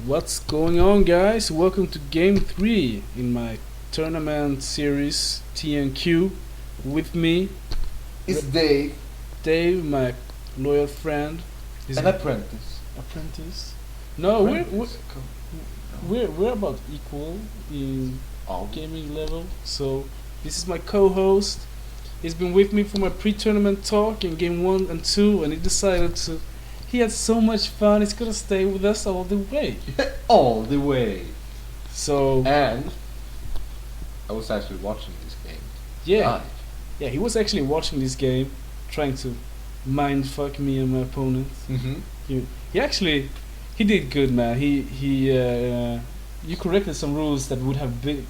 What's going on, guys? Welcome to game 3 in my tournament series TNQ. With me, It's Dave, Dave, my loyal friend. His an apprentice. apprentice. No, we're about equal in gaming level. So this is my co-host. He's been with me for my pre-tournament talk in game 1 and 2, and he decided to. He had so much fun. He's gonna stay with us all the way. All the way. So And I was actually watching this game. yeah, Live. yeah, he was actually watching this game, trying to mind fuck me and my opponent. Mm-hmm. He did good, man. You corrected some rules that would have been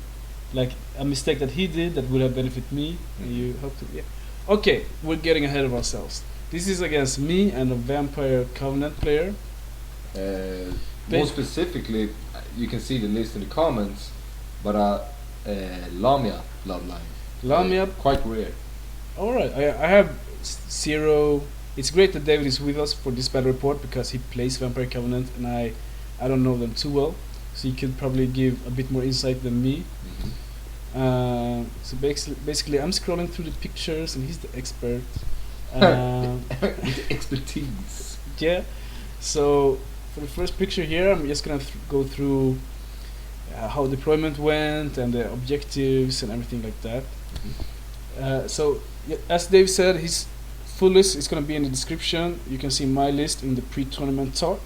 like a mistake that he did that would have benefited me. And you helped him. Yeah. Okay, we're getting ahead of ourselves. This is against me and a Vampire Covenant player. More specifically, you can see the list in the comments, but Lamia Bloodline. Lamia. Quite rare. Alright, I have 0. It's great that David is with us for this battle report because he plays Vampire Covenant and I don't know them too well. So he could probably give a bit more insight than me. Mm-hmm. So basically, I'm scrolling through the pictures and he's the expert. With expertise. Yeah. So for the first picture here, I'm just gonna go through how deployment went and the objectives and everything like that. Mm-hmm. So as Dave said, his full list is gonna be in the description. You can see my list in the pre-tournament talk.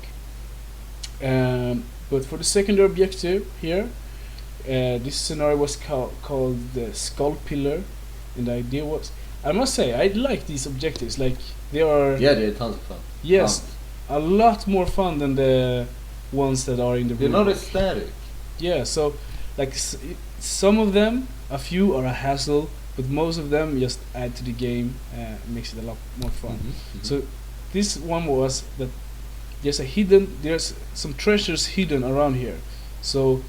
But for the secondary objective here, this scenario was called the Skull Pillar, and the idea was, I must say, I like these objectives. Like they are, Yeah, they're tons of fun. yes, Fun. a lot more fun than the ones that are in the They're rule not book. as static. Yeah, so like some of them, a few are a hassle, but most of them just add to the game, makes it a lot more fun. Mm-hmm. So this one was that there's some treasures hidden around here. So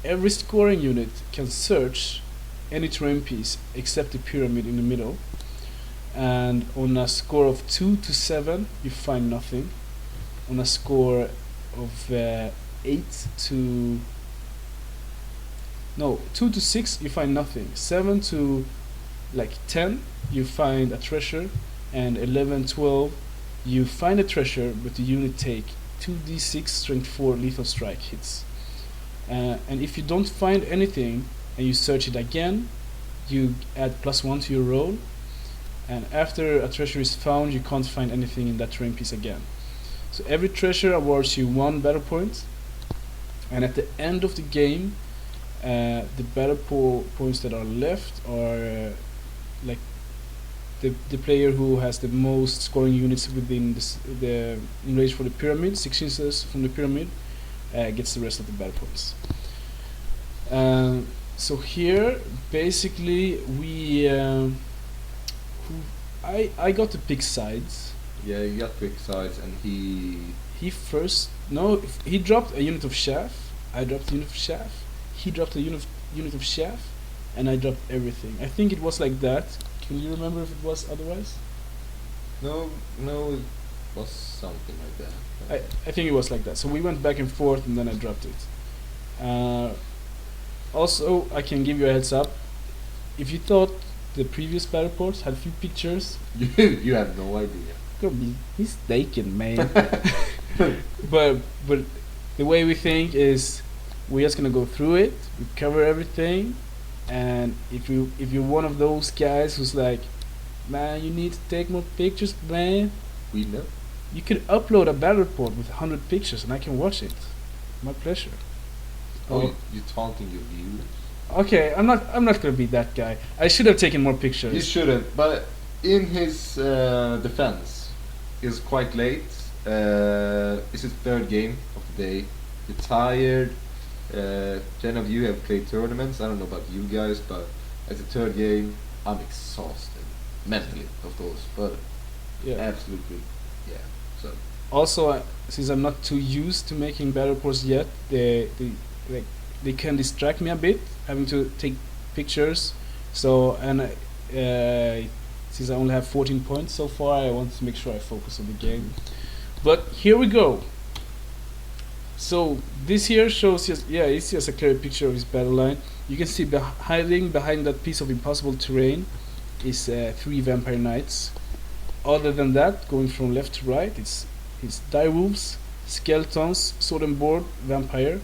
every scoring unit can search any terrain piece except the pyramid in the middle. And on a score of 2 to 7, you find nothing. On a score of 2 to 6, you find nothing. 7 to like 10, you find a treasure, and 11, 12, you find a treasure, but the unit take 2d6 strength 4 lethal strike hits. And if you don't find anything and you search it again, you add +1 to your roll. And after a treasure is found, you can't find anything in that terrain piece again. So every treasure awards you 1 battle point. And at the end of the game, the battle points that are left are like the player who has the most scoring units within the in range for the pyramid, 6 inches from the pyramid, gets the rest of the battle points. So here, basically, I got to pick sides. Yeah, you got quick sides, and He dropped a unit of chaff. I dropped a unit of chaff. He dropped a unit of chaff, and I dropped everything. I think it was like that. Can you remember if it was otherwise? No, it was something like that. I think it was like that. So we went back and forth, and then I dropped it. Also, I can give you a heads up. If you thought the previous battle reports had few pictures, You have no idea. you're mistaken, man. but the way we think is we're just gonna go through it, we cover everything, and if you're one of those guys who's like, man, you need to take more pictures, man, We know. you can upload a battle report with 100 pictures and I can watch it. My pleasure. Oh, you're taunting your viewers. Okay, I'm not gonna be that guy. I should have taken more pictures. You shouldn't, but in his defense, it's quite late. It's his 3rd game of the day. You're tired. 10 of you have played tournaments. I don't know about you guys, but as a 3rd game, I'm exhausted. Mentally, of course, but Yeah. absolutely, yeah. So Also, since I'm not too used to making battle reports yet, they can distract me a bit, having to take pictures. So since I only have 14 points so far, I want to make sure I focus on the game. But here we go. So this here shows just, yeah, it's just a clear picture of his battle line. You can see hiding behind that piece of impossible terrain is 3 vampire knights. Other than that, going from left to right, it's his direwolves, skeletons, sword and board, vampire,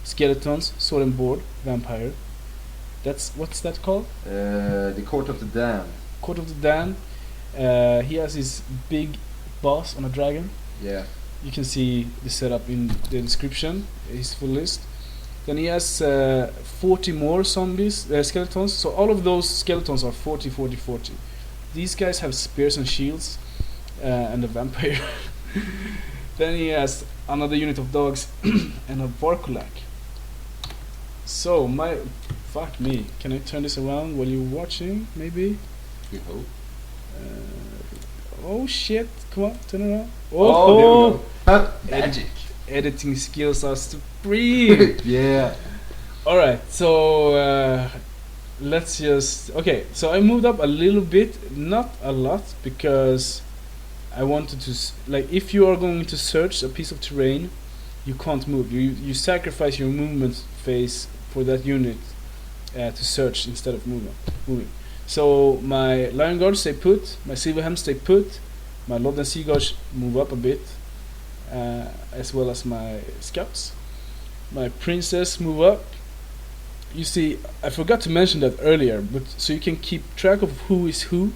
skeletons, sword and board, vampire. That's what's that called? The Court of the Damned. Court of the Damned. He has his big boss on a dragon. Yeah. You can see the setup in the description, his full list. Then he has 40 more zombies, skeletons. So all of those skeletons are 40, 40, 40. These guys have spears and shields, and a vampire. Then he has another unit of dogs and a Varkolak. So fuck me. Can I turn this around while you're watching? Maybe. We hope. Oh shit! Come on, turn around. Oh, there we go. Magic. Editing skills are supreme. Yeah. All right, so let's just. Okay, so I moved up a little bit, not a lot, because I wanted to like. If you are going to search a piece of terrain, you can't move. You sacrifice your movement phase for that unit to search instead of moving. So my Lion Guards stay put, my Silverhams stay put, my Lord and Sea Guards move up a bit, as well as my Scouts. My Princess move up. You see, I forgot to mention that earlier, but so you can keep track of who is who.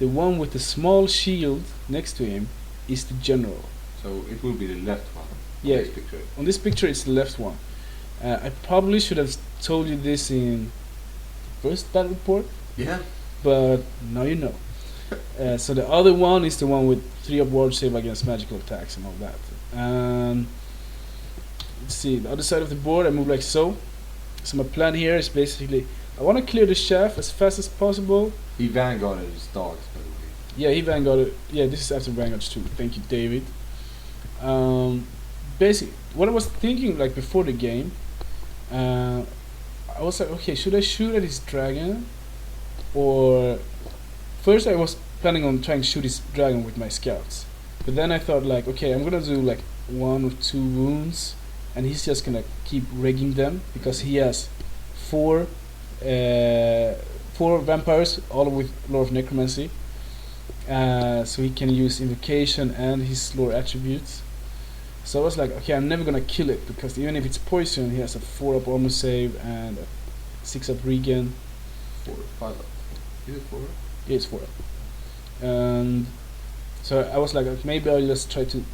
The one with the small shield next to him is the General. So it will be the left one. Yeah, On this picture. on this picture it's the left one. I probably should have told you this in the first battle report. Yeah. But now you know. So the other one is the one with 3 up ward save against magical attacks and all that. Let's see, the other side of the board I move like so. So my plan here is basically I want to clear the shaft as fast as possible. He vanguarded his dogs, by the way. Yeah, he vanguarded. Yeah, this is after vanguards too. Thank you, David. Basically, what I was thinking like before the game, I was like, okay, should I shoot at his dragon? Or first I was planning on trying to shoot his dragon with my scouts, but then I thought like, okay, I'm gonna do like 1 or 2 wounds, and he's just gonna keep rigging them because he has 4 vampires, all with lore of necromancy, so he can use invocation and his lore attributes. So I was like, okay, I'm never gonna kill it because even if it's poison, he has a 4 up armor save and a 6 up regen. 4 or 5 up. Is it 4? Yeah, it's 4 up. And so I was like, maybe I'll just try to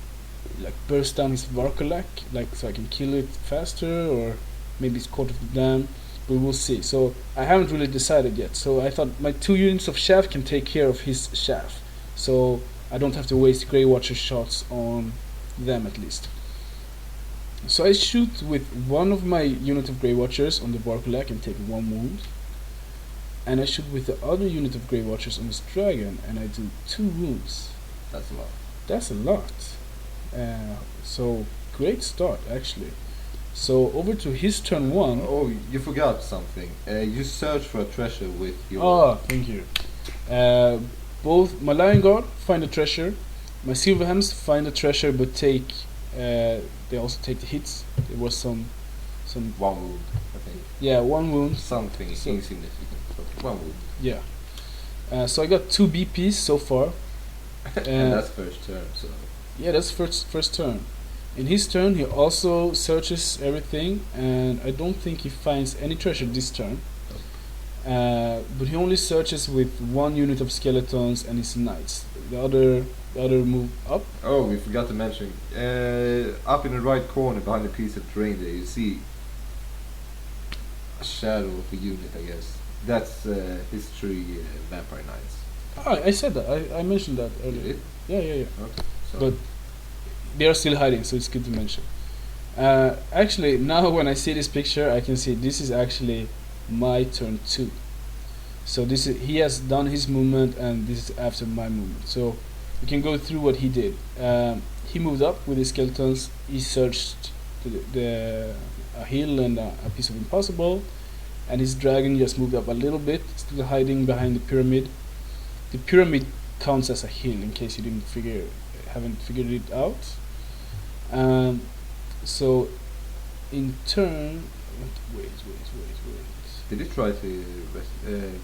like burst down his Varkolak, like so I can kill it faster, or maybe it's Court of the Damned, but we'll see. So I haven't really decided yet. So I thought my 2 units of shaft can take care of his shaft, so I don't have to waste Grey Watcher shots on them at least. So I shoot with one of my unit of Grey Watchers on the Varkolak and take 1 wound. And I shoot with the other unit of Grey Watchers on this dragon and I do 2 wounds. That's a lot. That's a lot. So great start actually. So over to his turn 1. Oh, you forgot something. You search for a treasure with your... Oh, thank you. Both my Lion Guard find a treasure. My Silverhams find a treasure but take... they also take the hits. There was some 1 wound, I think. Yeah, 1 wound. Something insignificant. 1 wound. Yeah. So I got 2 BPs so far. And that's first turn, so... Yeah, that's first turn. In his turn, he also searches everything, and I don't think he finds any treasure this turn. But he only searches with 1 unit of skeletons and his knights. The other move up. Oh, we forgot to mention. Up in the right corner, behind a piece of terrain there, you see a shadow of a unit, I guess. That's his 3 vampire knights. Oh, I said that. I mentioned that earlier. Yeah. Okay. So But they are still hiding, so it's good to mention. Actually, now when I see this picture, I can see this is actually my turn 2. So this is, he has done his movement, and this is after my movement. So we can go through what he did. He moved up with his skeletons. He searched a hill and a piece of impossible, and his dragon just moved up a little bit, still hiding behind the pyramid. The pyramid counts as a hill, in case you haven't figured it out. So in turn, wait. Did he try to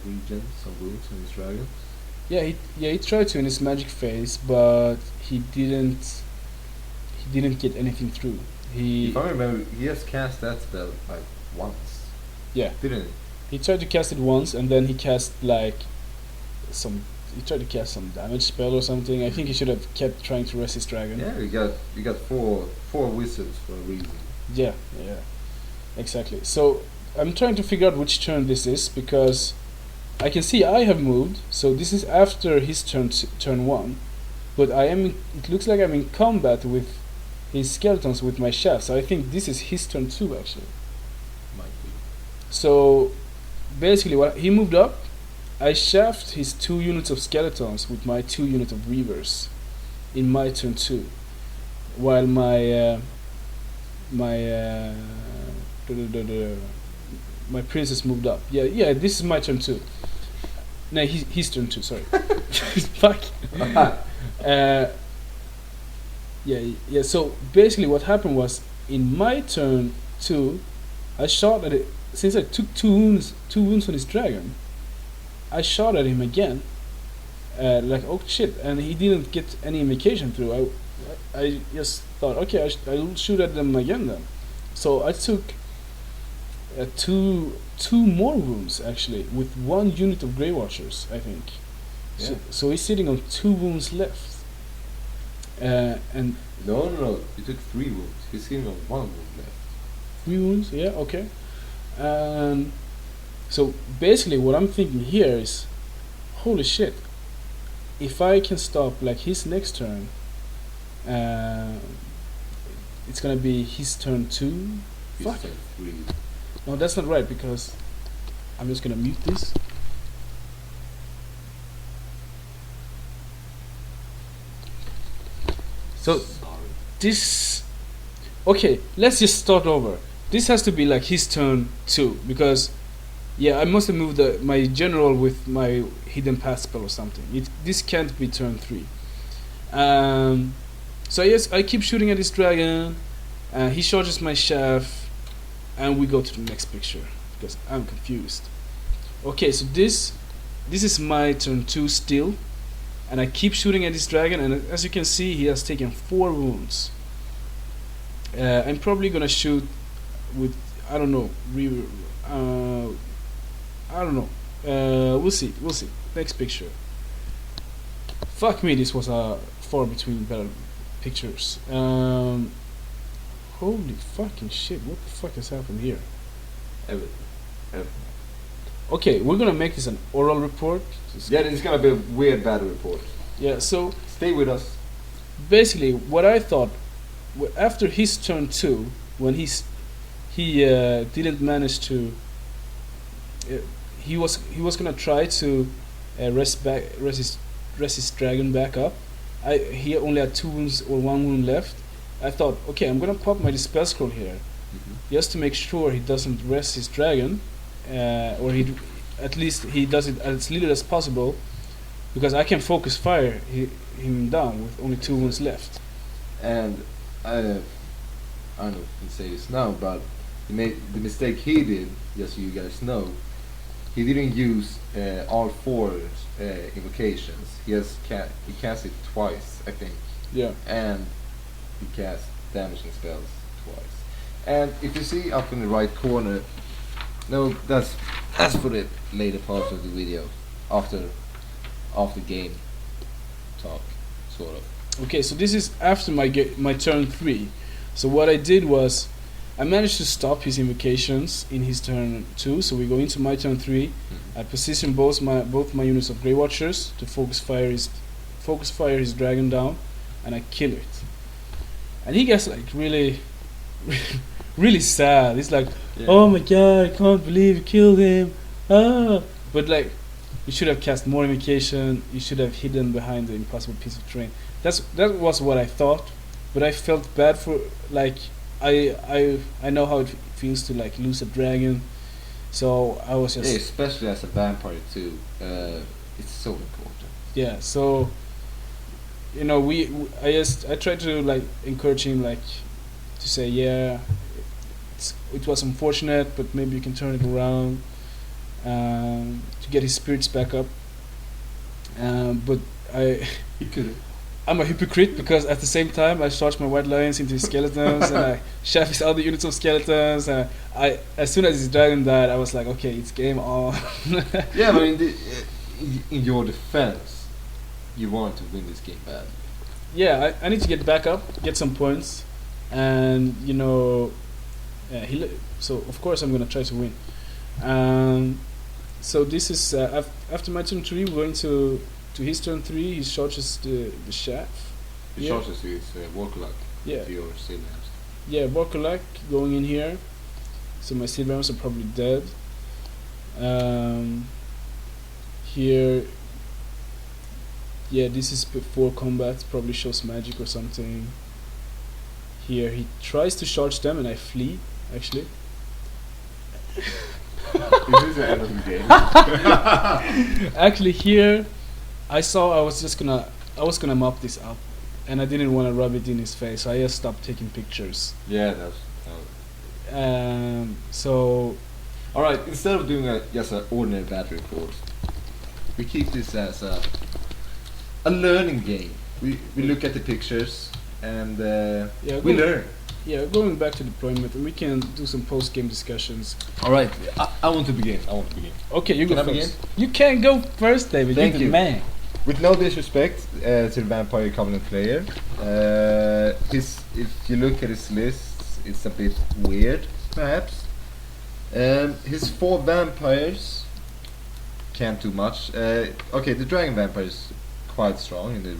regen some wounds on his dragon? He tried to in his magic phase, but he didn't get anything through. If I remember, he has cast that spell like once. Yeah. Didn't he? He tried to cast it once, and then he cast like some. He tried to cast some damage spell or something. I think he should have kept trying to rest his dragon. Yeah, you got four wizards for a reason. Yeah, exactly. So I'm trying to figure out which turn this is because I can see I have moved. So this is after his turn 1, but I am. It looks like I'm in combat with his skeletons with my shaft. So I think this is his turn 2 actually. Might be. So basically, what he moved up, I shaft his 2 units of skeletons with my 2 units of reavers in my turn 2, while my princess moved up. Yeah, this is my turn 2. No, his turn 2. Sorry. Fuck. Yeah. So basically, what happened was in my turn 2, I shot at it. Since I took 2 wounds on his dragon, I shot at him again. Like, oh shit, and he didn't get any invocation through. I just thought, okay, I'll shoot at them again then. So I took 2 more wounds actually with 1 unit of Grey Watchers, I think. Yeah. So he's sitting on 2 wounds left. And No. You took 3 wounds. He's sitting on 1 wound left. 3 wounds, yeah, okay. So basically, what I'm thinking here is, holy shit! If I can stop like his next turn, it's gonna be his turn 2. His Fuck. turn 3. No, that's not right because I'm just gonna mute this. So Sorry. this, okay, let's just start over. This has to be like his turn 2 because, yeah, I must have moved my general with my hidden path spell or something. This can't be turn 3. So yes, I keep shooting at this dragon. He charges my shaft, and we go to the next picture because I'm confused. Okay, so this is my turn 2 still, and I keep shooting at this dragon, and as you can see, he has taken 4 wounds. I'm probably gonna shoot with, I don't know, we'll see. Next picture. Fuck me, this was a far between better pictures. Holy fucking shit, what the fuck has happened here? Everything. Okay, we're gonna make this an oral report. Yeah, this is gonna be a weird battle report. Yeah, so Stay with us. basically what I thought, after his turn 2, when he didn't manage to, he was gonna try to rest his dragon back up. He only had 2 wounds or 1 wound left. I thought, okay, I'm gonna pop my Dispel scroll here, just to make sure he doesn't rest his dragon, or at least he does it as little as possible, because I can focus fire him down with only 2 wounds left. And I don't know if I can say this now, but the mistake he did, just so you guys know, he didn't use all 4 invocations. He cast it twice, I think. Yeah. And he cast damaging spells twice. And if you see up in the right corner, no, that's for the later part of the video, after game talk, sort of. Okay, so this is after my turn 3. So what I did was, I managed to stop his invocations in his turn 2. So we go into my turn 3. I position both my units of Grey Watchers to focus fire his dragon down, and I kill it. And he gets like really, really sad. He's like, Yeah. "Oh my god, I can't believe you killed him!" Ah, but like, you should have cast more invocation. You should have hidden behind the impossible piece of terrain. That was what I thought, but I felt bad for, like, I know how it feels to like lose a dragon, so I was just Yeah, especially as a vampire too. It's so important. yeah. So, you know, I tried to like encourage him, like, to say, yeah, it was unfortunate, but maybe you can turn it around, to get his spirits back up. But He could. I'm a hypocrite because at the same time I charge my white lions into his skeletons and I chef his other units of skeletons. And as soon as his dragon died, I was like, okay, it's game on. Yeah, but in your defense, you want to win this game bad. Yeah, I need to get back up, get some points, and so of course I'm gonna try to win. So this is after my turn 3, we're going to his turn 3. He charges the shaft. He charges with Varkolak. Yeah. With your silvers. Yeah, Varkolak going in here. So my silvers are probably dead. Here. Yeah, this is before combat. Probably shows magic or something. Here he tries to charge them and I flee. Actually. This is the end of the game. Actually, here I saw I was gonna mop this up, and I didn't want to rub it in his face, so I just stopped taking pictures. Yeah, that's. So. All right. Instead of doing just an ordinary battery report, we keep this as a learning game. We look at the pictures and we learn. Yeah, going back to deployment, and we can do some post-game discussions. All right. I want to begin. Okay, you Can go I begin? first. You can go first, David. Thank You're the you. man. With no disrespect to the Vampire Covenant player, if you look at his lists, it's a bit weird, perhaps. His 4 vampires can't do much. Okay, the Dragon Vampire is quite strong in the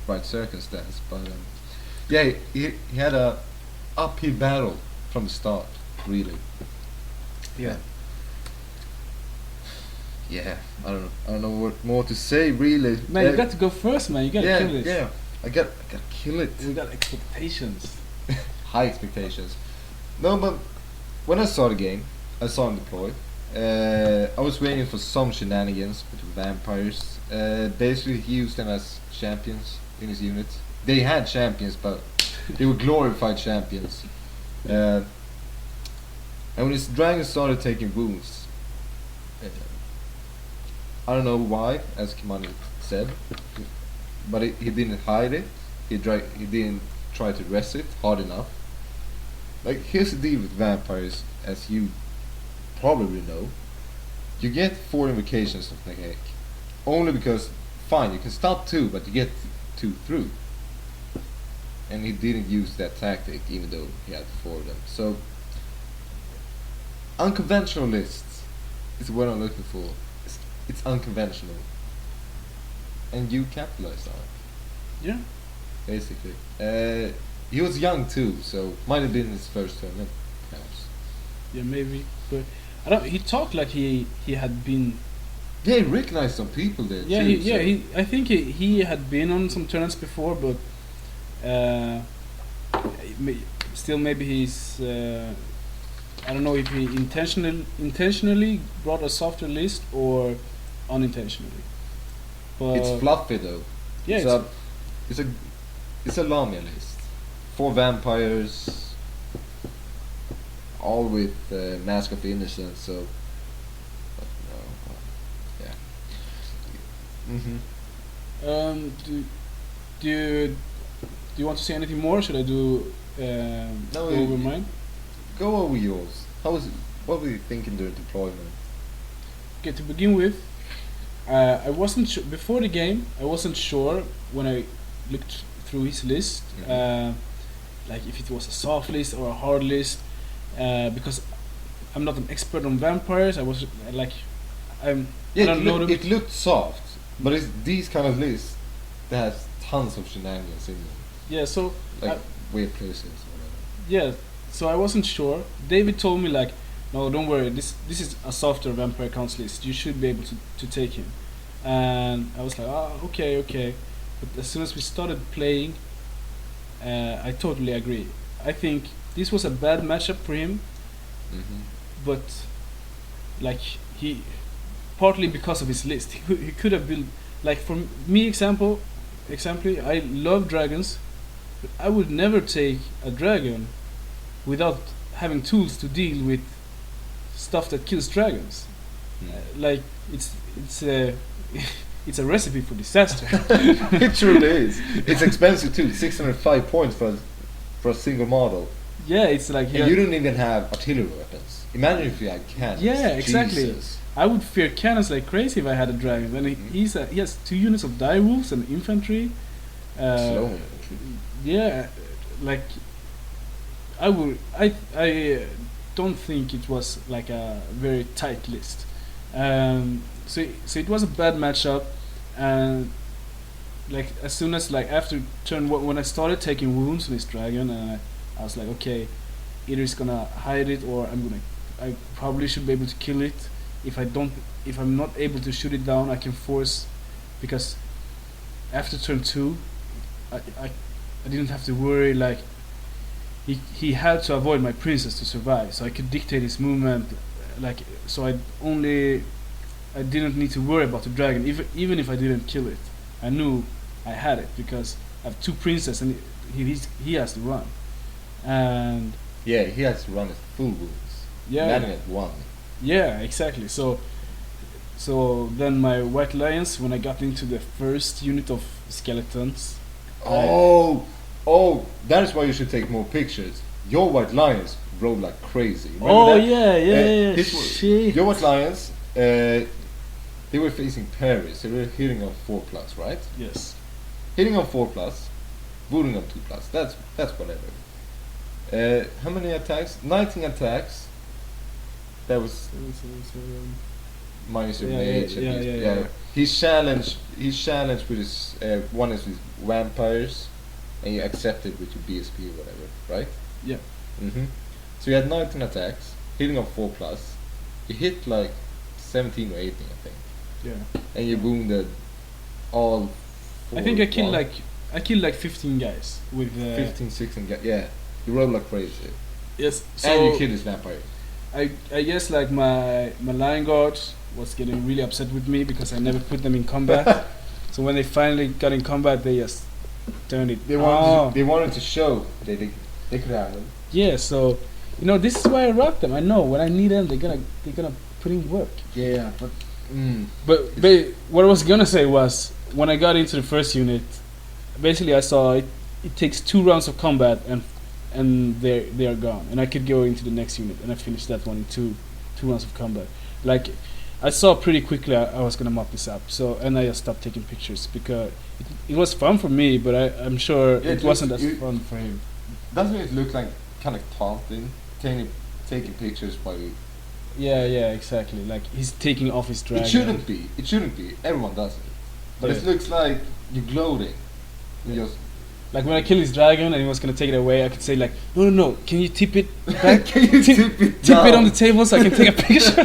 right circumstance, but yeah, he had a uphill battle from the start, really. Yeah. Yeah, I don't know what more to say, really. Man, you got to go first, man. You gotta kill this. Yeah, I gotta kill it. We got expectations. High expectations. No, but when I saw the game, I saw him deploy. I was waiting for some shenanigans with the vampires. Basically, he used them as champions in his unit. They had champions, but they were glorified champions. And when his dragon started taking wounds, I don't know why, as Kimani said, but he didn't hide it. He didn't try to rest it hard enough. Like, here's the deal with vampires, as you probably know. You get 4 invocations of the heck. Only because, fine, you can stop 2, but you get 2 through. And he didn't use that tactic, even though he had 4 of them. So, unconventional lists is what I'm looking for. It's unconventional. And you capitalized on it. Yeah. Basically. He was young too, so might have been his first tournament, perhaps. Yeah, maybe. But I don't. He talked like he had been. Yeah, he recognized some people there Yeah, too. I think he had been on some tournaments before, but still maybe he's. I don't know if he intentionally brought a softer list or unintentionally. But It's fluffy though. yeah, It's a Lamia list. 4 vampires, all with Mask of Innocence. So, but no, yeah. Do you want to say anything more? Should I do No, go over mine? Go over yours. What were you thinking during deployment? Okay, to begin with, I wasn't before the game. I wasn't sure when I looked through his list, like if it was a soft list or a hard list, because I'm not an expert on vampires. I was like, I don't know them. It looked soft, but it's these kind of lists that has tons of shenanigans in them, Yeah, so like weird places. Or whatever. yeah, so I wasn't sure. David told me like, no, don't worry. This is a softer vampire counts list. You should be able to take him. And I was like, okay. But as soon as we started playing, I totally agree. I think this was a bad matchup for him, but like he, partly because of his list, he could have been like, for me example, I love dragons, I would never take a dragon without having tools to deal with stuff that kills dragons. Like it's a it's a recipe for disaster. It truly is. It's expensive too. 605 points for a single model. Yeah, it's like And you don't even have artillery weapons. Imagine if you had cannons. Yeah, exactly. Jesus. I would fear cannons like crazy if I had a dragon. And he has 2 units of dire wolves and infantry. Slow infantry. Yeah, like I don't think it was like a very tight list. So it was a bad matchup, and like as soon as like after turn when I started taking wounds on this dragon, I was like, okay, either it's gonna hide it or I probably should be able to kill it. If I'm not able to shoot it down, I can force, because after turn 2, I didn't have to worry. Like he had to avoid my princess to survive, so I could dictate his movement. Like so, I didn't need to worry about the dragon, even if I didn't kill it. I knew I had it because I have 2 princes and he has to run. And yeah, he has to run at full wounds. Yeah, landing at 1. Yeah, exactly. So then my white lions, when I got into the first unit of skeletons. That is why you should take more pictures. Your white lions rode like crazy. Remember that? Yeah. Shit. Your white lions, they were facing Paris. They were hitting on 4+, right? Yes. Hitting on 4+, wounding on 2+. That's whatever. How many attacks? 19 attacks. That was minus your mage. Yeah. He's challenged with his one is with vampires, and you accepted with your BSP or whatever, right? Yeah. So you had 19 attacks, hitting on 4+. You hit like 17 or 18, I think. Yeah. And you wounded all. I think I killed like 15 guys with 15, 16 guys. Yeah. You rolled like crazy. Yes. So And you killed his vampire. I guess like my lion guard was getting really upset with me because I never put them in combat. So when they finally got in combat, they just turned it. They wanted to show they could handle. Yeah, so this is why I rock them. I know when I need them, they're gonna put in work. Yeah, but what I was gonna say was when I got into the first unit, basically I saw it takes 2 rounds of combat and they are gone, and I could go into the next unit and I finished that one in two rounds of combat. Like I saw pretty quickly I was gonna mop this up, so and I just stopped taking pictures because it was fun for me, but I'm sure it wasn't as fun for him. Doesn't it look like kind of taunting? Taking pictures while you... Yeah, exactly. Like he's taking off his dragon. It shouldn't be. Everyone does it, but it looks like you're gloating. Like when I kill his dragon and he was gonna take it away, I could say like, no, can you tip it back? Can you tip it on the table so I can take a picture?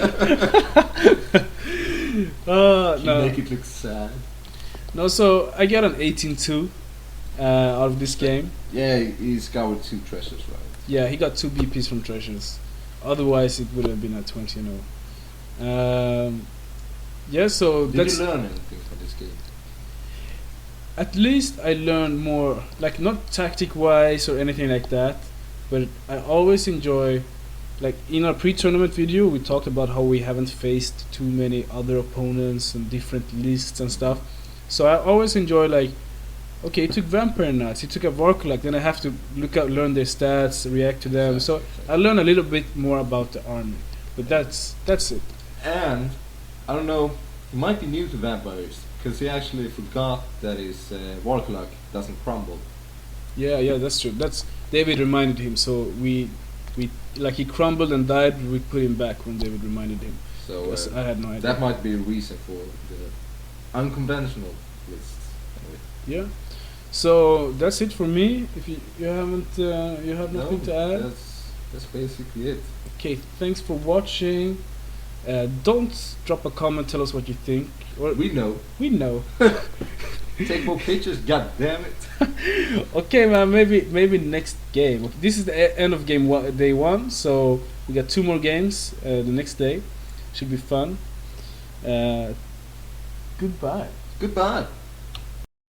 No. Make it look sad. No, so I got an 18-2 out of this game. Yeah, he scoured 2 treasures, right? Yeah, he got 2 BPs from treasures. Otherwise, it would have been a 20-0. Yeah, so Did you learn anything from this game? At least I learned more, like not tactic-wise or anything like that, but I always enjoy, like in our pre-tournament video, we talked about how we haven't faced too many other opponents and different lists and stuff. So I always enjoy like, okay, he took Vampire Knights, he took a Varkolak, then I have to learn their stats, react to them. So I learn a little bit more about the army, but that's it. And I don't know, he might be new to vampires because he actually forgot that his Varkolak doesn't crumble. Yeah, that's true. That's David reminded him. So we like he crumbled and died. We put him back when David reminded him. So I had no idea. That might be a reason for the unconventional lists. Yeah. So that's it for me. If you haven't you have nothing to add. That's basically it. Okay, thanks for watching. Don't drop a comment. Tell us what you think. Or we know. Take more pictures. God damn it. Okay, man. Maybe next game. This is the end of day 1. So we got 2 more games the next day. Should be fun. Goodbye. Goodbye.